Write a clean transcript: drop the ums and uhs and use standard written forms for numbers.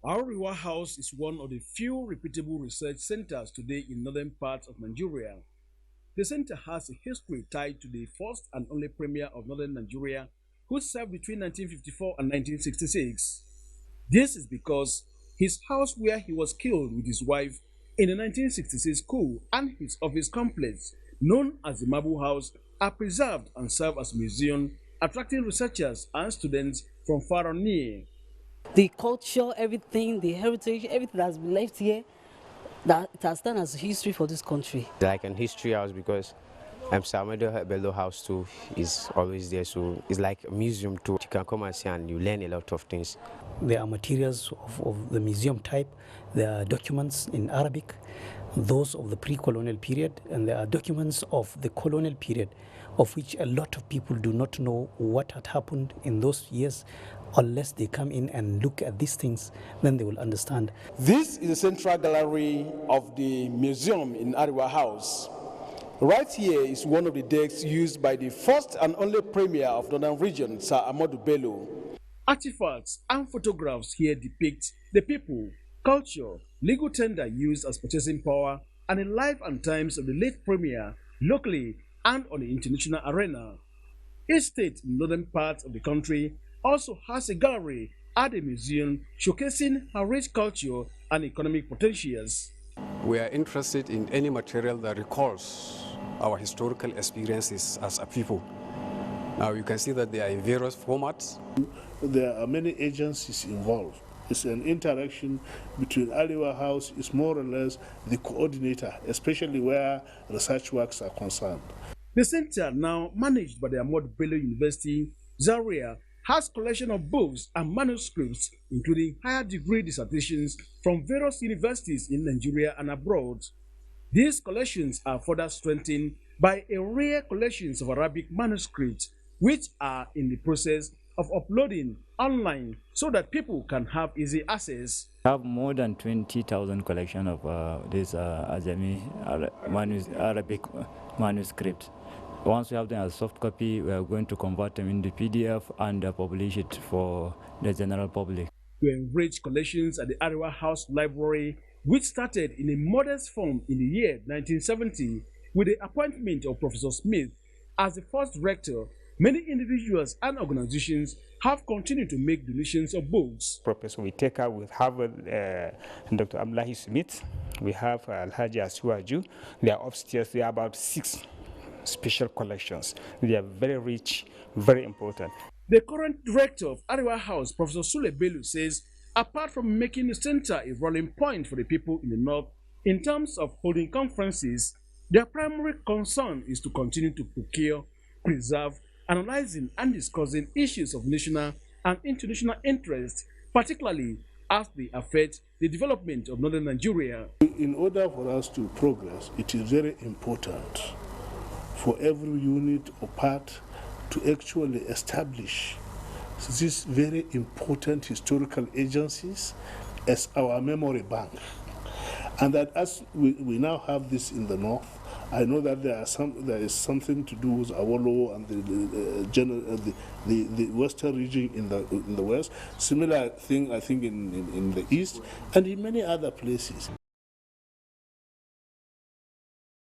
Arewa House is one of the few repeatable research centers today in northern parts of Nigeria. The center has a history tied to the first and only premier of northern Nigeria who served between 1954 and 1966. This is because his house where he was killed with his wife in the 1966 coup and his office complex, known as the Marble House, are preserved and serve as a museum, attracting researchers and students from far and near. The culture, everything, the heritage, everything that's been left here, that it has done as history for this country. Like an history house because Samedo Bello House too is always there, so it's like a museum too. You can come and see and you learn a lot of things. There are materials of the museum type, there are documents in Arabic, those of the pre-colonial period, and there are documents of the colonial period, of which a lot of people do not know what had happened in those years. Unless they come in and look at these things, then they will understand. This is the central gallery of the museum in Arewa House. Right here is one of the decks used by the first and only premier of Northern Region, Sir Ahmadu Bello. Artifacts and photographs here depict the people, culture, legal tender used as purchasing power, and the life and times of the late premier locally and on the international arena. Each state in northern parts of the country also has a gallery at the museum showcasing her rich culture and economic potentials. We are interested in any material that recalls our historical experiences as a people. Now you can see that they are in various formats. There are many agencies involved. It's an interaction between Arewa House is more or less the coordinator, especially where research works are concerned. The center, now managed by the Ahmadu Bello University, Zaria, has collection of books and manuscripts, including higher degree dissertations from various universities in Nigeria and abroad. These collections are further strengthened by a rare collections of Arabic manuscripts, which are in the process of uploading online so that people can have easy access. I have more than 20,000 collection of this Ajami Arabic manuscript. Once we have them as soft copy, we are going to convert them into PDF and publish it for the general public. To enrich collections at the Arewa House Library, which started in a modest form in the year 1970 with the appointment of Professor Smith as the first rector, many individuals and organizations have continued to make donations of books. Professor Witeka, we have Dr. Abdullahi Smith, we have Alhaji Asuaju. They are upstairs, they are about 6 special collections. They are very rich, very important. The current director of Arewa House, Professor Sule Bello, says apart from making the center a rallying point for the people in the north in terms of holding conferences, their primary concern is to continue to procure, preserve, analyzing and discussing issues of national and international interest, particularly as they affect the development of northern Nigeria. In order for us to progress, it is very important for every unit or part to actually establish these very important historical agencies as our memory bank. And that as we now have this in the north, I know that there is something to do with Awolowo and the western region in the west. Similar thing, I think, in the east and in many other places.